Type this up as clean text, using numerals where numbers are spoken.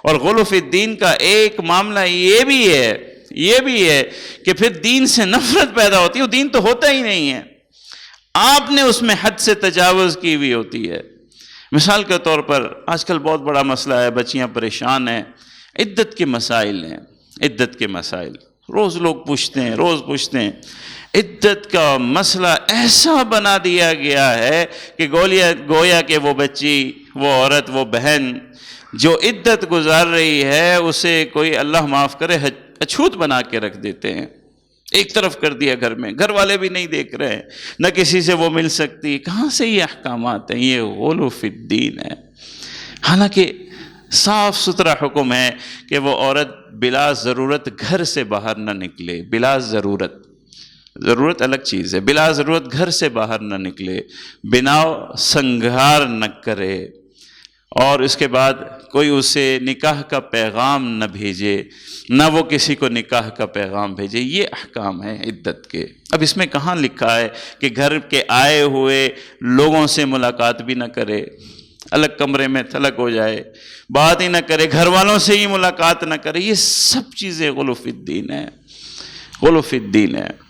اور غلو فی الدین کا ایک معاملہ یہ بھی ہے کہ پھر دین سے نفرت پیدا ہوتی ہے، وہ دین تو ہوتا ہی نہیں ہے، آپ نے اس میں حد سے تجاوز کی ہوئی ہوتی ہے۔ مثال کے طور پر آج کل بہت بڑا مسئلہ ہے، بچیاں پریشان ہیں، عدت کے مسائل ہیں، عدت کے مسائل روز لوگ پوچھتے ہیں۔ عدت کا مسئلہ ایسا بنا دیا گیا ہے کہ گویا کہ وہ بچی، وہ عورت، وہ بہن جو عدت گزار رہی ہے اسے کوئی اللہ معاف کرے اچھوت بنا کے رکھ دیتے ہیں، ایک طرف کر دیا گھر میں، گھر والے بھی نہیں دیکھ رہے ہیں، نہ کسی سے وہ مل سکتی۔ کہاں سے یہ احکامات ہیں؟ یہ غلو فی الدین ہے۔ حالانکہ صاف ستھرا حکم ہے کہ وہ عورت بلا ضرورت گھر سے باہر نہ نکلے، بلا ضرورت الگ چیز ہے، بلا ضرورت گھر سے باہر نہ نکلے، بنا سنگار نہ کرے، اور اس کے بعد کوئی اسے نکاح کا پیغام نہ بھیجے، نہ وہ کسی کو نکاح کا پیغام بھیجے۔ یہ احکام ہیں عدت کے۔ اب اس میں کہاں لکھا ہے کہ گھر کے آئے ہوئے لوگوں سے ملاقات بھی نہ کرے، الگ کمرے میں تھلگ ہو جائے، بات ہی نہ کرے، گھر والوں سے ہی ملاقات نہ کرے؟ یہ سب چیزیں غلو فی الدین ہے، غلو فی الدین ہے۔